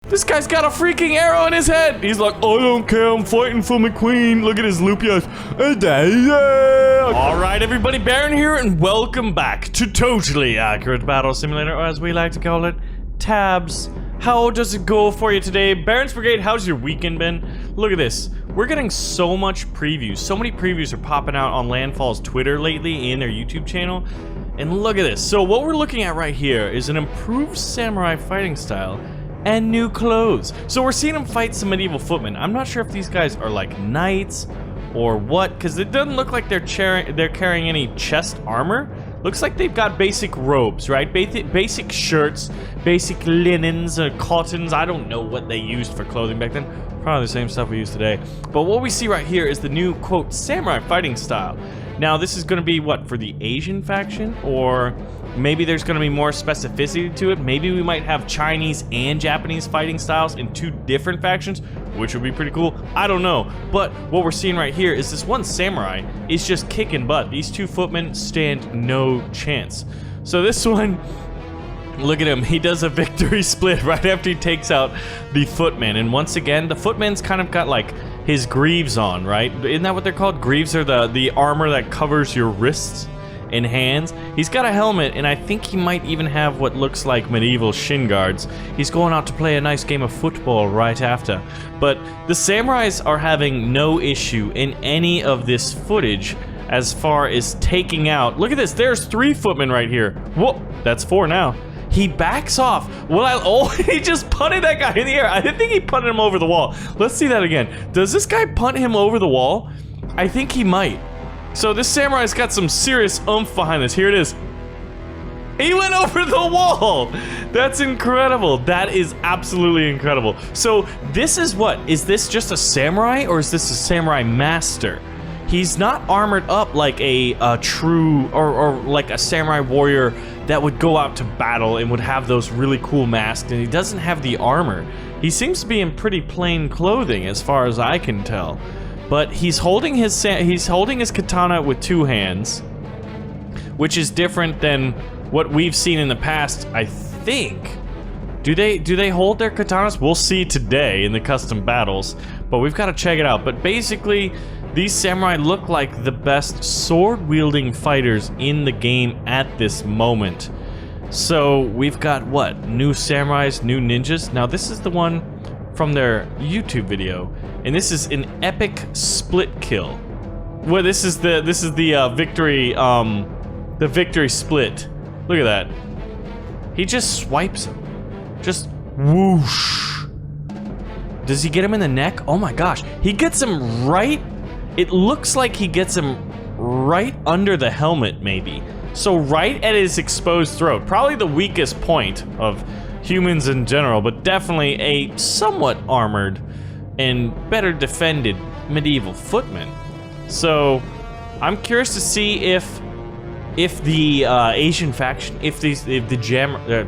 This guy's got a freaking arrow in his head. He's like, I don't care, I'm fighting for my queen. Look at his loopy eyes. All right, everybody, Baron here, and welcome back to Totally Accurate Battle Simulator, or as we like to call it, Tabs. How does it go for you today? Baron's Brigade, how's your weekend been? Look at this. We're getting so much previews. So many previews are popping out on Landfall's Twitter lately and their YouTube channel. And look at this. So what we're looking at right here is an improved samurai fighting style and new clothes. So we're seeing them fight some medieval footmen. I'm not sure if these guys are like knights or what, because it doesn't look like they're carrying any chest armor. Looks like they've got basic robes, right? Basic shirts, basic linens, cottons. I don't know what they used for clothing back then. Probably the same stuff we use today. But what we see right here is the new, quote, samurai fighting style. Now, this is going to be, what, for the Asian faction? Or maybe there's going to be more specificity to it. Maybe we might have Chinese and Japanese fighting styles in two different factions, which would be pretty cool. I don't know. But what we're seeing right here is this one samurai is just kicking butt. These two footmen stand no chance. So this one, look at him. He does a victory split right after he takes out the footman. And once again, the footman's kind of got like his greaves on, right? Isn't that what they're called? Greaves are the armor that covers your wrists and hands. He's got a helmet, and I think he might even have what looks like medieval shin guards. He's going out to play a nice game of football right after. But the samurais are having no issue in any of this footage as far as taking out. Look at this. There's 3 footmen right here. Whoa, that's 4 now. He backs off. Oh, he just punted that guy in the air. I didn't think he punted him over the wall. Let's see that again. Does this guy punt him over the wall? I think he might. So this samurai's got some serious oomph behind this. Here it is. He went over the wall. That's incredible. That is absolutely incredible. So this is what? Is this just a samurai, or is this a samurai master? He's not armored up like a true, or like a samurai warrior that would go out to battle and would have those really cool masks, and he doesn't have the armor. He seems to be in pretty plain clothing as far as I can tell. But he's holding his katana with 2 hands, which is different than what we've seen in the past, I think. Do they hold their katanas? We'll see today in the custom battles, but we've got to check it out. But basically, these samurai look like the best sword-wielding fighters in the game at this moment. So we've got what? New samurais, new ninjas. Now this is the one from their YouTube video, and this is an epic split kill. Well, this is the victory split. Look at that. He just swipes him. Just whoosh. Does he get him in the neck? Oh my gosh. He gets him right. It looks like he gets him right under the helmet, maybe. So right at his exposed throat. Probably the weakest point of humans in general, but definitely a somewhat armored and better defended medieval footman. So I'm curious to see if the Asian faction, if the jammer,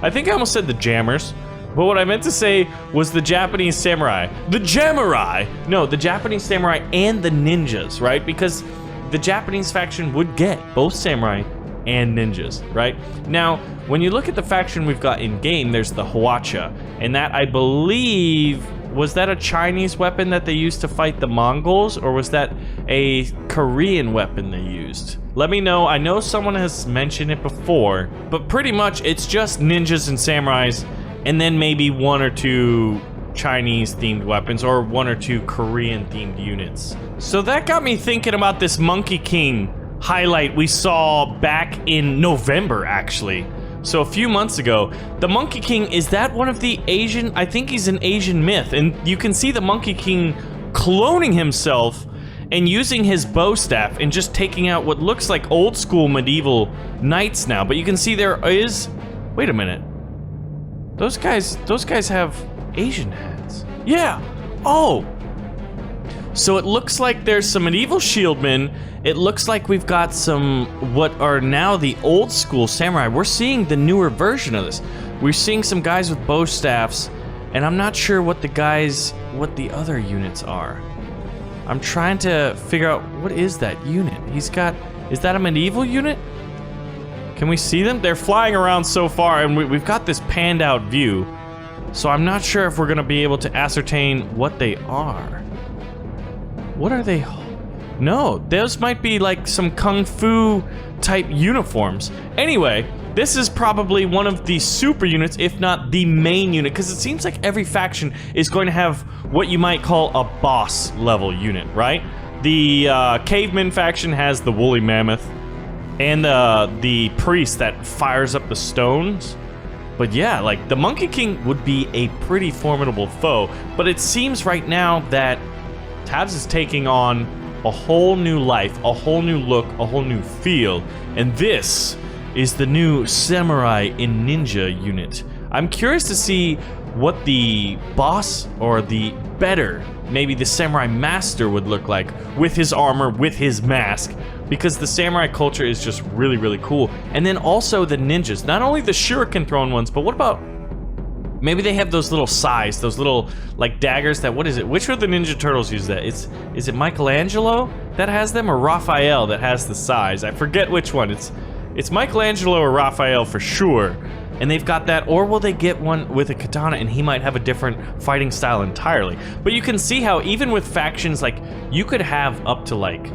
I think I almost said the jammers, but what I meant to say was the Japanese samurai. The jamurai! No, the Japanese samurai and the ninjas, right? Because the Japanese faction would get both samurai and ninjas, right? Now, when you look at the faction we've got in-game, there's the Hwacha, and that, I believe, was that a Chinese weapon that they used to fight the Mongols, or was that a Korean weapon they used? Let me know. I know someone has mentioned it before, but pretty much it's just ninjas and samurais, and then maybe 1 or 2 Chinese-themed weapons, or 1 or 2 Korean-themed units. So that got me thinking about this Monkey King highlight we saw back in November, actually. So a few months ago. The Monkey King, is that one of the Asian, I think he's an Asian myth, and you can see the Monkey King cloning himself and using his bow staff and just taking out what looks like old school medieval knights now. But you can see there is, wait a minute. Those guys have Asian hats. Yeah. Oh. So it looks like there's some medieval shieldmen. It looks like we've got some what are now the old school samurai. We're seeing the newer version of this. We're seeing some guys with bow staffs, and I'm not sure what the other units are. I'm trying to figure out, what is that unit? Is that a medieval unit? Can we see them? They're flying around so far, and we've got this panned out view. So I'm not sure if we're gonna be able to ascertain what they are. What are they? No, those might be like some kung fu type uniforms. Anyway, this is probably one of the super units, if not the main unit, because it seems like every faction is going to have what you might call a boss level unit, right? The caveman faction has the woolly mammoth and the priest that fires up the stones. But yeah, like the Monkey King would be a pretty formidable foe, but it seems right now that Tabs is taking on a whole new life, a whole new look, a whole new feel, and this is the new Samurai and Ninja unit. I'm curious to see what the boss or the better, maybe the Samurai Master would look like with his armor, with his mask, because the Samurai culture is just really, really cool. And then also the ninjas, not only the shuriken thrown ones, but what about maybe they have those little sais, those little like daggers that, what is it? Which of the Ninja Turtles use that? Is it Michelangelo that has them or Raphael that has the sais? I forget which one. It's Michelangelo or Raphael for sure. And they've got that, or will they get one with a katana and he might have a different fighting style entirely? But you can see how even with factions, like you could have up to like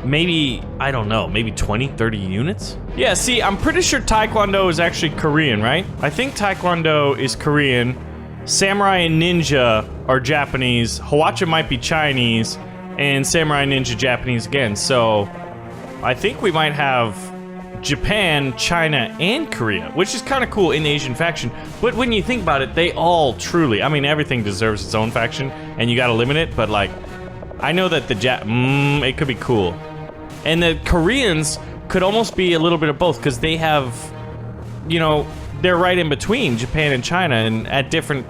maybe, I don't know, maybe 20, 30 units? Yeah, see, I'm pretty sure Taekwondo is actually Korean, right? I think Taekwondo is Korean, Samurai and Ninja are Japanese, Hwacha might be Chinese, and Samurai and Ninja Japanese again. So I think we might have Japan, China, and Korea, which is kind of cool in Asian faction. But when you think about it, they all truly, I mean, everything deserves its own faction, and you gotta limit it, but like, I know that the it could be cool. And the Koreans could almost be a little bit of both, because they have, you know, they're right in between Japan and China, and at different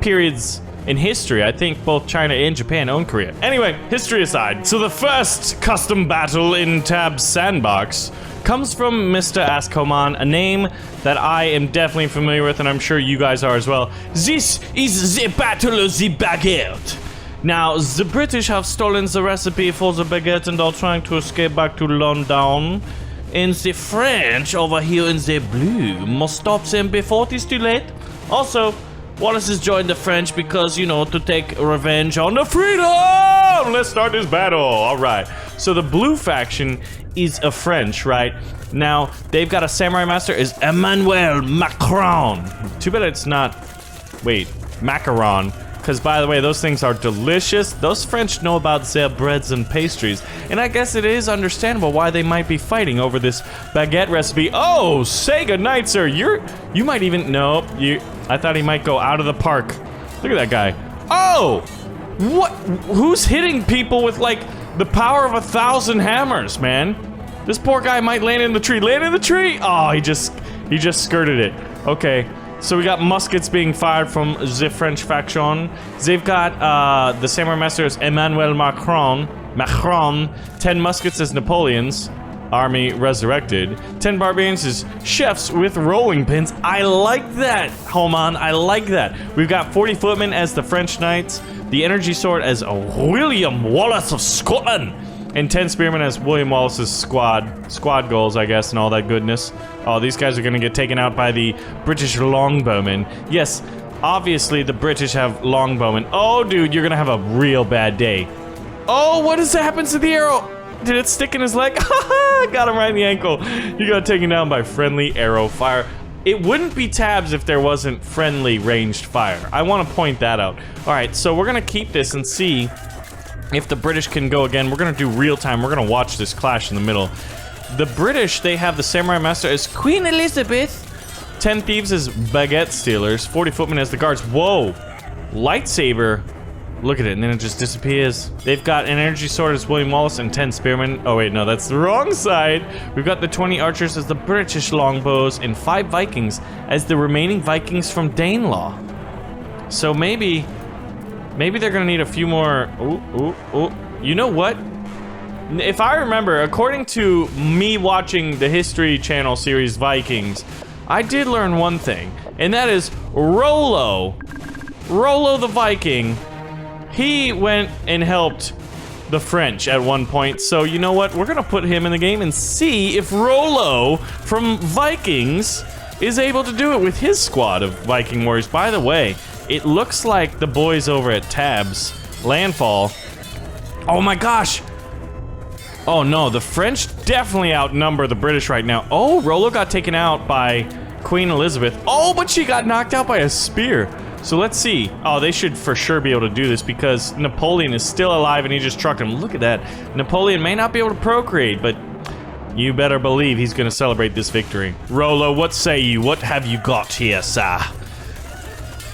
periods in history, I think both China and Japan own Korea. Anyway, history aside, so the first custom battle in Tab's Sandbox comes from Mr. Askoman, a name that I am definitely familiar with, and I'm sure you guys are as well. This is the Battle of the Baguette. Now, the British have stolen the recipe for the baguette and are trying to escape back to London. And the French over here in the blue must stop them before it is too late. Also, Wallace has joined the French because, you know, to take revenge on the freedom! Let's start this battle! Alright, so the blue faction is a French, right? Now, they've got a Samurai Master is Emmanuel Macron. Too bad it's not, wait, macaron. Because, by the way, those things are delicious. Those French know about their breads and pastries. And I guess it is understandable why they might be fighting over this baguette recipe. Oh, say goodnight, sir. You might even... No, I thought he might go out of the park. Look at that guy. Oh! What? Who's hitting people with, like, the power of 1,000 hammers, man? This poor guy might land in the tree. Land in the tree! Oh, he just skirted it. Okay. So we got muskets being fired from the French faction. They've got the Samurai Master is Emmanuel Macron. 10 muskets as Napoleon's army resurrected. 10 barbarians as chefs with rolling pins. I like that, Homan. I like that. We've got 40 footmen as the French knights. The energy sword as William Wallace of Scotland. And 10 spearmen as William Wallace's squad goals, I guess, and all that goodness. Oh, these guys are gonna get taken out by the British longbowmen. Yes, obviously the British have longbowmen. Oh, dude, you're gonna have a real bad day. Oh, what has happened to the arrow? Did it stick in his leg? Got him right in the ankle. You got taken down by friendly arrow fire. It wouldn't be Tabs if there wasn't friendly ranged fire. I want to point that out. All right, so we're gonna keep this and see if the British can go again. We're gonna do real time. We're gonna watch this clash in the middle. The British, they have the Samurai Master as Queen Elizabeth. 10 thieves as baguette stealers. 40 footmen as the guards. Whoa! Lightsaber. Look at it, and then it just disappears. They've got an energy sword as William Wallace and 10 spearmen. Oh wait, no, that's the wrong side. We've got the 20 archers as the British longbows and 5 Vikings as the remaining Vikings from Danelaw. So maybe they're gonna need a few more. Ooh. You know what? If I remember, according to me watching the History Channel series Vikings, I did learn one thing, and that is Rollo the Viking, he went and helped the French at one point. So you know what? We're gonna put him in the game and see if Rollo from Vikings is able to do it with his squad of Viking warriors. By the way, it looks like the boys over at Tab's Landfall. Oh my gosh! Oh no, the French definitely outnumber the British right now. Oh, Rollo got taken out by Queen Elizabeth. Oh, but she got knocked out by a spear. So let's see. Oh, they should for sure be able to do this because Napoleon is still alive and he just trucked him. Look at that. Napoleon may not be able to procreate, but you better believe he's gonna celebrate this victory. Rollo, what say you? What have you got here, sir?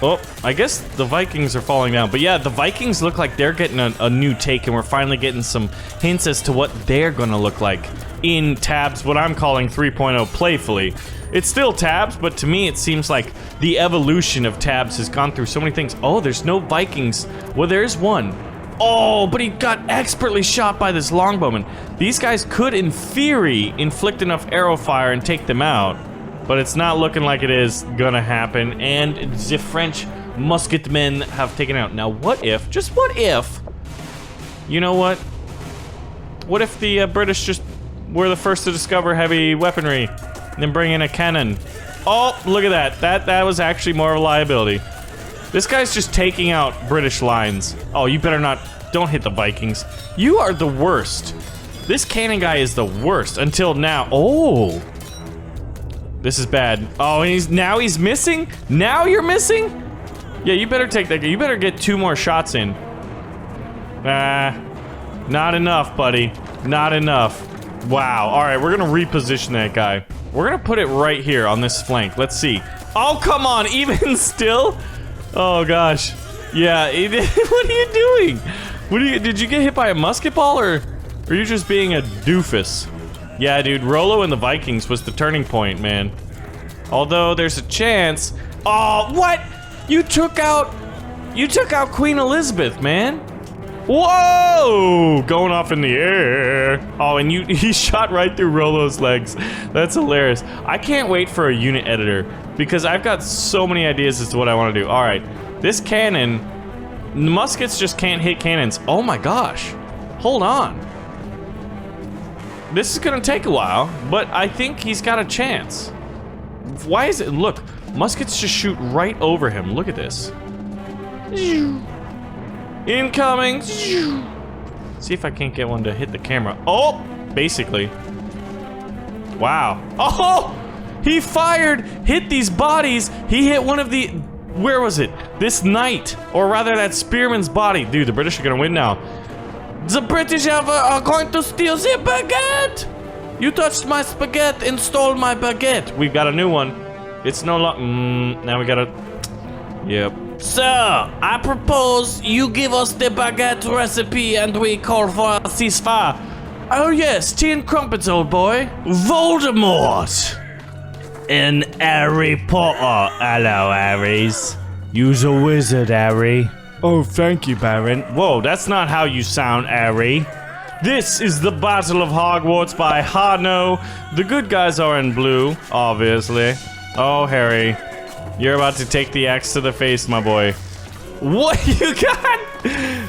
Oh, I guess the Vikings are falling down. But yeah, the Vikings look like they're getting a new take, and we're finally getting some hints as to what they're gonna look like in Tabs, what I'm calling 3.0 playfully. It's still Tabs, but to me it seems like the evolution of Tabs has gone through so many things. Oh, there's no Vikings. Well, there's one. Oh, but he got expertly shot by this longbowman. These guys could, in theory, inflict enough arrow fire and take them out. But it's not looking like it is gonna happen, and the French musketmen have taken out. Now, what if, just what if, you know what? What if the British just were the first to discover heavy weaponry, and then bring in a cannon? Oh, look at that. That was actually more of a liability. This guy's just taking out British lines. Oh, you better not, don't hit the Vikings. You are the worst. This cannon guy is the worst until now. Oh. This is bad. Oh, and now he's missing? Now you're missing? Yeah, you better take that. You better get 2 more shots in. Not enough, buddy. Not enough. Wow. All right, we're gonna reposition that guy. We're gonna put it right here on this flank. Let's see. Oh, come on, even still? Oh gosh. Yeah, what are you doing? Did you get hit by a musket ball, or are you just being a doofus? Yeah, dude, Rollo and the Vikings was the turning point, man. Although there's a chance. Oh, what? You took out Queen Elizabeth, man. Whoa! Going off in the air. Oh, and he shot right through Rollo's legs. That's hilarious. I can't wait for a unit editor because I've got so many ideas as to what I want to do. All right, this cannon, muskets just can't hit cannons. Oh my gosh. Hold on. This is gonna take a while, but I think he's got a chance. Why is it? Look, muskets just shoot right over him. Look at this. Incoming. See if I can't get one to hit the camera. Oh, basically. Wow. Oh, he fired, hit these bodies. He hit one of the, where was it? This knight, or rather that spearman's body. Dude, the British are gonna win now. The British are going to steal the baguette! You touched my spaghetti and stole my baguette. We've got a new one. It's no longer. Now we gotta. Yep. Sir, I propose you give us the baguette recipe and we call for a ceasefire. Oh, yes, tea and crumpets, old boy. Voldemort! And Harry Potter. Hello, Harrys. You's a wizard, Harry. Oh, thank you, Baron. Whoa, that's not how you sound, Harry. This is the Battle of Hogwarts by Hano. The good guys are in blue, obviously. Oh, Harry. You're about to take the axe to the face, my boy. What you got?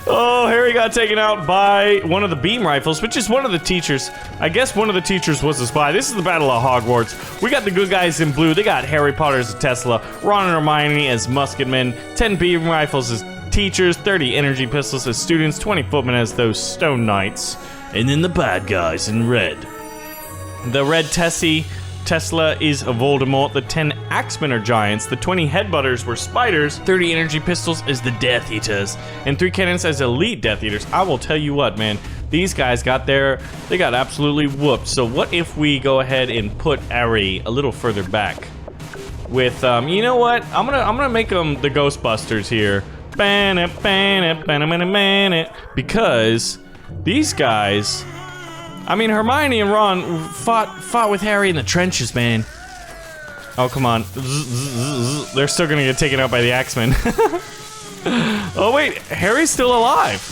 Oh, Harry got taken out by one of the beam rifles, which is one of the teachers. I guess one of the teachers was a spy. This is the Battle of Hogwarts. We got the good guys in blue. They got Harry Potter as a Tesla, Ron and Hermione as musketmen, 10 beam rifles as teachers, 30 energy pistols as students, 20 footmen as those stone knights, and then the bad guys in red. The red Tesla is a Voldemort, the 10 axemen are giants, the 20 headbutters were spiders, 30 energy pistols as the Death Eaters, and 3 cannons as elite Death Eaters. I will tell you what, man, these guys got they got absolutely whooped. So what if we go ahead and put Ari a little further back with, you know what, I'm gonna make them the Ghostbusters here. Because these guys, I mean, Hermione and Ron fought with Harry in the trenches, man. Oh, come on. They're still gonna get taken out by the Axemen. Oh, wait. Harry's still alive.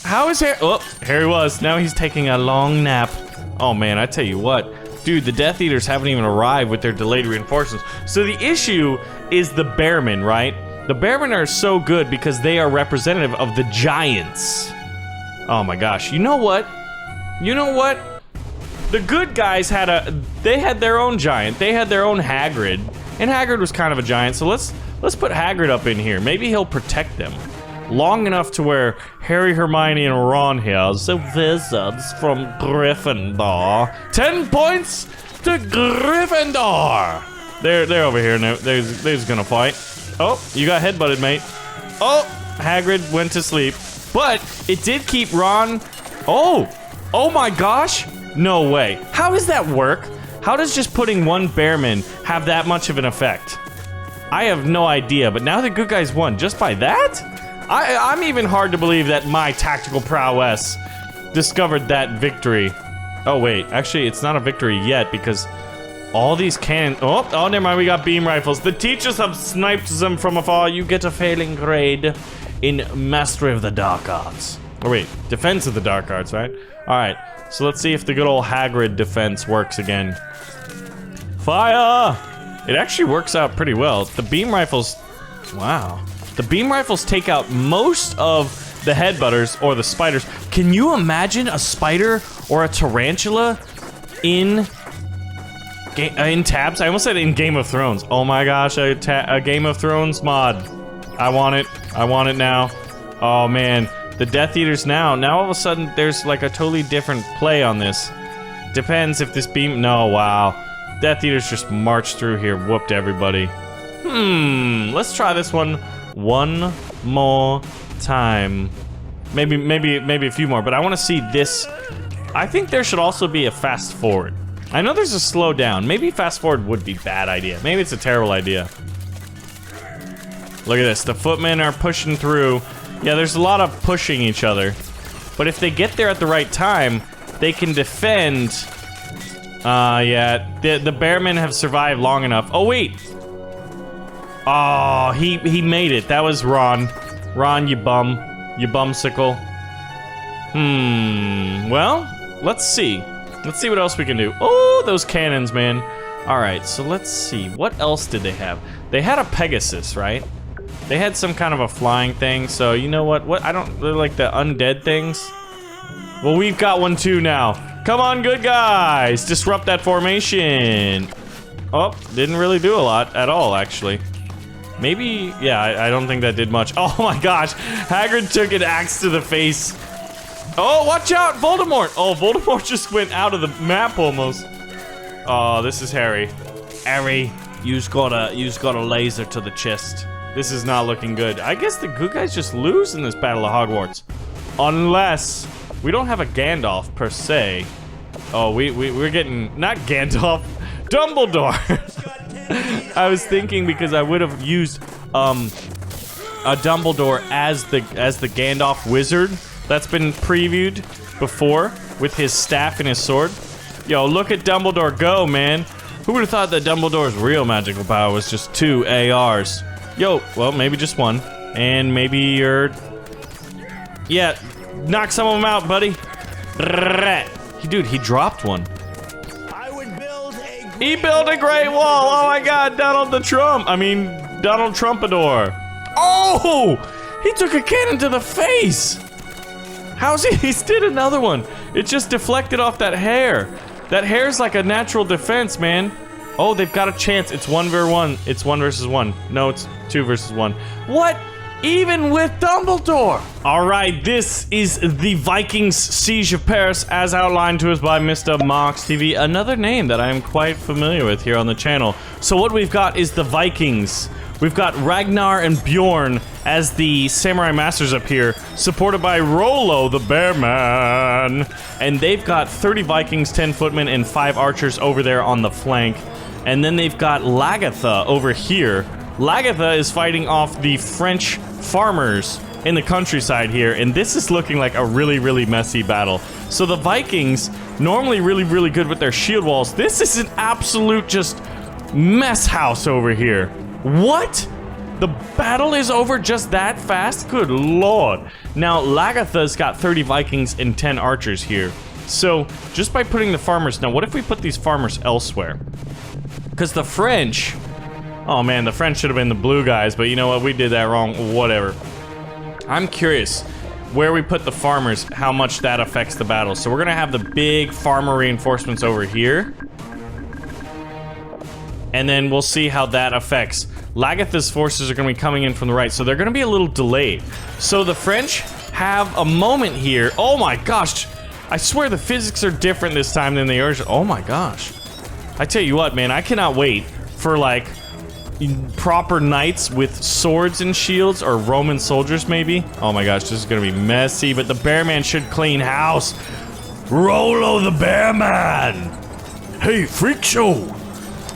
How is Harry? Oh, Harry was. Now he's taking a long nap. Oh, man, I tell you what. Dude, the Death Eaters haven't even arrived with their delayed reinforcements. So the issue is the Bearmen, right? The Bearmen are so good because they are representative of the Giants. Oh my gosh. You know what? You know what? The good guys they had their own giant. They had their own Hagrid. And Hagrid was kind of a giant, so let's put Hagrid up in here. Maybe he'll protect them. Long enough to where Harry, Hermione, and Ron here, the wizards from Gryffindor. 10 points to Gryffindor! They're over here now. They're just gonna fight. Oh, you got headbutted, mate. Oh, Hagrid went to sleep. But it did keep Ron... Oh my gosh! No way. How does that work? How does just putting one Bearman have that much of an effect? I have no idea, but now the good guys won just by that? I'm even hard to believe that my tactical prowess discovered that victory. Oh wait, actually it's not a victory yet because all these cannons... Oh, never mind, we got beam rifles. The teachers have sniped them from afar. You get a failing grade in Mastery of the Dark Arts. Oh wait, Defense of the Dark Arts, right? Alright, so let's see if the good old Hagrid defense works again. Fire! It actually works out pretty well. The beam rifles... Wow. The beam rifles take out most of the headbutters or the spiders. Can you imagine a spider or a tarantula in tabs? I almost said in Game of Thrones. Oh my gosh, a Game of Thrones mod. I want it. I want it now. Oh man, the Death Eaters now all of a sudden there's like a totally different play on this. Depends if this beam... No, wow. Death Eaters just marched through here, whooped everybody. Let's try this one more time. Maybe a few more, but I want to see this. I think there should also be a fast forward. I know there's a slow down. Maybe fast forward would be bad idea. Maybe it's a terrible idea. Look at this. The footmen are pushing through. Yeah, there's a lot of pushing each other. But if they get there at the right time, they can defend. Yeah, the Bearmen have survived long enough. Oh, wait. Oh, he made it. That was Ron. Ron, you bum. You bumsicle. Well, let's see. Let's see what else we can do. Oh, those cannons, man. Alright, so let's see. What else did they have? They had a Pegasus, right? They had some kind of a flying thing, so you know what? They're like the undead things. Well, we've got one too now. Come on, good guys! Disrupt that formation! Oh, didn't really do a lot at all, actually. Maybe, yeah, I don't think that did much. Oh my gosh, Hagrid took an axe to the face. Oh, watch out, Voldemort! Oh, Voldemort just went out of the map almost. Oh, this is Harry. Harry, you've got a laser to the chest. This is not looking good. I guess the good guys just lose in this Battle of Hogwarts. Unless we don't have a Gandalf per se. Oh, we're getting, not Gandalf, Dumbledore. I was thinking because I would have used a Dumbledore as the Gandalf Wizard that's been previewed before with his staff and his sword. Yo, look at Dumbledore go, man. Who would have thought that Dumbledore's real magical power was just 2 ARs? Yo, well, maybe just one. And maybe you're... Yeah, knock some of them out, buddy. Dude, he dropped one. He built a great wall. Oh my god, Donald Trumpador. Oh! He took a cannon to the face. How's he? He did another one. It just deflected off that hair. That hair's like a natural defense, man. Oh, they've got a chance. It's 1v1. It's 1 versus 1. No, it's 2 versus 1. What? Even with Dumbledore! Alright, this is the Vikings Siege of Paris as outlined to us by Mr. Marks TV, another name that I am quite familiar with here on the channel. So what we've got is the Vikings. We've got Ragnar and Bjorn as the Samurai Masters up here, supported by Rollo the Bearman. And they've got 30 Vikings, 10 footmen, and 5 archers over there on the flank. And then they've got Lagatha over here. Lagatha is fighting off the French farmers in the countryside here, and this is looking like a really, really messy battle. So the Vikings, normally really, really good with their shield walls, this is an absolute just mess house over here. What? The battle is over just that fast? Good lord. Now, Lagatha's got 30 Vikings and 10 archers here. So, just by putting the farmers... Now, what if we put these farmers elsewhere? Because the French... Oh man, the French should have been the blue guys, but you know what? We did that wrong. Whatever. I'm curious. where we put the farmers, how much that affects the battle. So we're gonna have the big farmer reinforcements over here. And then we'll see how that affects. Lagatha's forces are gonna be coming in from the right, so they're gonna be a little delayed. So the French have a moment here. Oh my gosh. I swear the physics are different this time than they are. Oh my gosh. I tell you what, man, I cannot wait for like proper knights with swords and shields, or Roman soldiers maybe. Oh my gosh, this is gonna be messy, but the bear man should clean house. Rolo the bear man. Hey, freak show.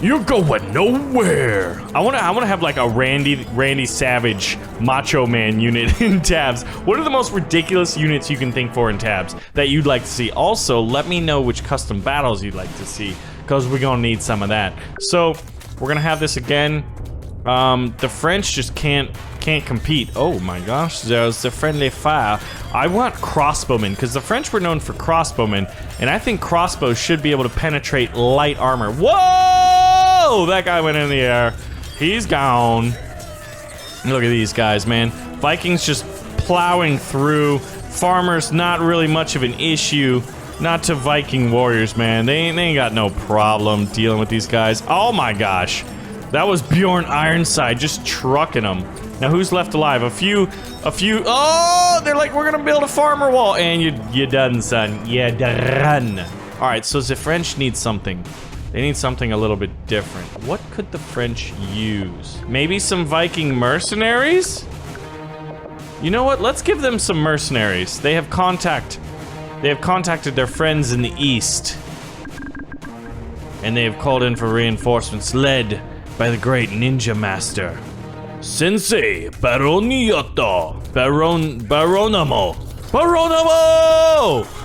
You're going nowhere. I wanna have like a Randy Savage Macho Man unit in tabs. What are the most ridiculous units you can think for in tabs that you'd like to see? Also, let me know which custom battles you'd like to see, because we're gonna need some of that. So we're gonna have this again. The French just can't compete. Oh my gosh, there's the friendly fire. I want crossbowmen, because the French were known for crossbowmen, and I think crossbows should be able to penetrate light armor. Whoa! That guy went in the air. He's gone. Look at these guys, man. Vikings just plowing through. Farmers, not really much of an issue. Not to Viking warriors, man. They ain't got no problem dealing with these guys. Oh my gosh. That was Bjorn Ironside just trucking them. Now who's left alive? A few. Oh, they're like, we're gonna build a farmer wall. And you done, son. You done. All right, so the French need something. They need something a little bit different. What could the French use? Maybe some Viking mercenaries? You know what? Let's give them some mercenaries. They have contacted their friends in the east. And they have called in for reinforcements led by the great ninja master, Sensei Baroniotto. Baronamo.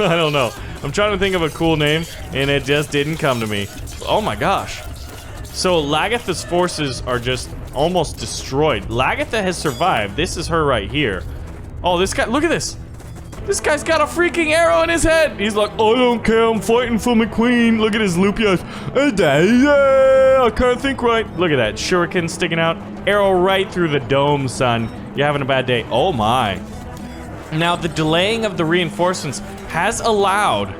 I don't know. I'm trying to think of a cool name, and it just didn't come to me. Oh my gosh. So Lagatha's forces are just almost destroyed. Lagatha has survived. This is her right here. Oh, this guy, look at this. This guy's got a freaking arrow in his head. He's like, I don't care, I'm fighting for my queen. Look at his loopy eyes. I can't think right. Look at that, shuriken sticking out. Arrow right through the dome, son. You're having a bad day. Oh my. Now, the delaying of the reinforcements has allowed...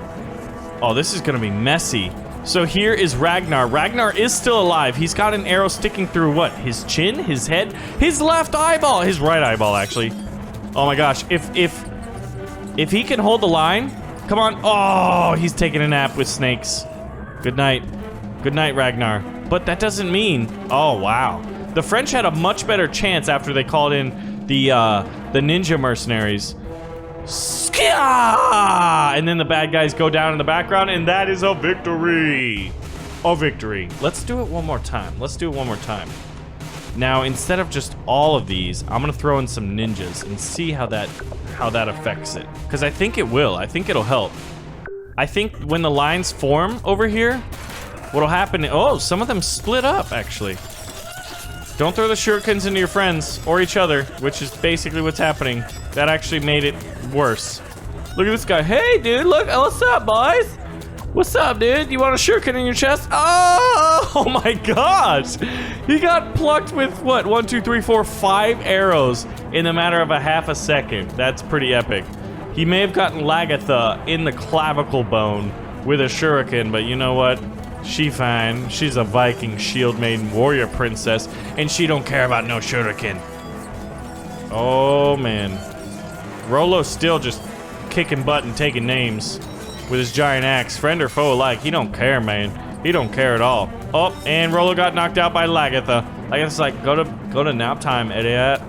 Oh, this is gonna be messy. So here is Ragnar. Ragnar is still alive. He's got an arrow sticking through what? His chin? His head? His left eyeball! His right eyeball, actually. Oh my gosh. If he can hold the line... Come on. Oh, he's taking a nap with snakes. Good night. Good night, Ragnar. But that doesn't mean... Oh, wow. The French had a much better chance after they called in the ninja mercenaries. And then the bad guys go down in the background, and that is a victory. A victory. Let's do it one more time. Let's do it one more time. Now, instead of just all of these, I'm gonna throw in some ninjas and see how that affects it. Because I think it will. I think it'll help. I think when the lines form over here, what'll happen... Oh, some of them split up, actually. Don't throw the shurikens into your friends or each other, which is basically what's happening. That actually made it worse. Look at this guy. Hey, dude, look. Oh, what's up, boys? What's up, dude? You want a shuriken in your chest? Oh my gosh. He got plucked with, what, 1, 2, 3, 4, 5 arrows in a matter of a half a second. That's pretty epic. He may have gotten Lagatha in the clavicle bone with a shuriken, but you know what? She fine. She's a Viking shield maiden warrior princess, and she don't care about no shuriken. Oh, man. Rolo's still just kicking butt and taking names with his giant axe. Friend or foe alike, he don't care, man. He don't care at all. Oh, and Rolo got knocked out by Lagatha. Lagatha's like, go to nap time, idiot.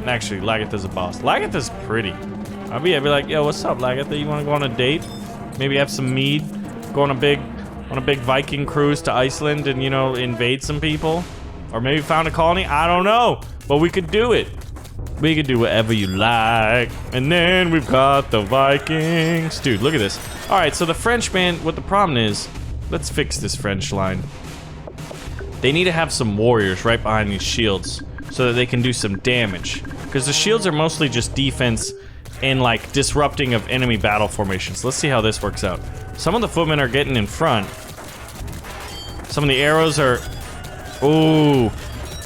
Actually, Lagatha's a boss. Lagatha's pretty. I'd be like, yo, what's up, Lagatha? You want to go on a date? Maybe have some mead? Go on a big Viking cruise to Iceland and, you know, invade some people? Or maybe found a colony? I don't know. But we could do it. We could do whatever you like. And then we've got the Vikings. Dude, look at this. All right, so the French, man, what the problem is, let's fix this French line. They need to have some warriors right behind these shields so that they can do some damage. Because the shields are mostly just defense and, like, disrupting of enemy battle formations. Let's see how this works out. Some of the footmen are getting in front. Some of the arrows are... Ooh.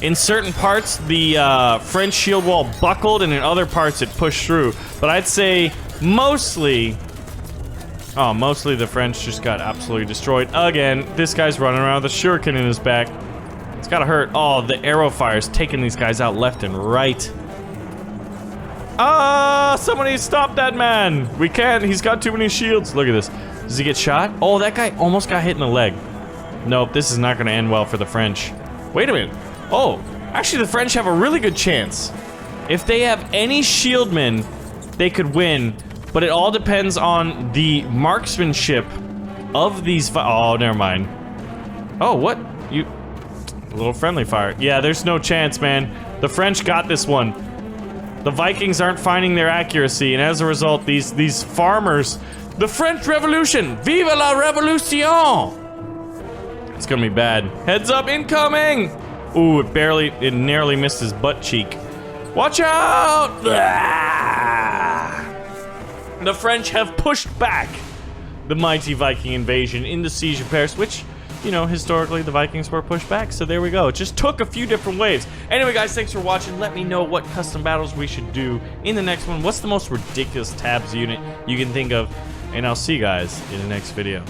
In certain parts, the French shield wall buckled, and in other parts it pushed through. But I'd say mostly the French just got absolutely destroyed. Again, this guy's running around with a shuriken in his back. It's gotta hurt. Oh, the arrow fire's taking these guys out left and right. Somebody stop that man. We can't, he's got too many shields. Look at this. Does he get shot? Oh, that guy almost got hit in the leg. Nope, this is not gonna end well for the French. Wait a minute. Oh, actually the French have a really good chance. If they have any shieldmen, they could win, but it all depends on the marksmanship of these oh, never mind. Oh, what? A little friendly fire. Yeah, there's no chance, man. The French got this one. The Vikings aren't finding their accuracy, and as a result, these farmers... The French Revolution! Vive la Revolution! It's gonna be bad. Heads up, incoming! Ooh, it narrowly missed his butt cheek. Watch out! Ah! The French have pushed back the mighty Viking invasion in the Siege of Paris, which, you know, historically the Vikings were pushed back, so there we go. It just took a few different waves. Anyway, guys, thanks for watching. Let me know what custom battles we should do in the next one. What's the most ridiculous tabs unit you can think of? And I'll see you guys in the next video.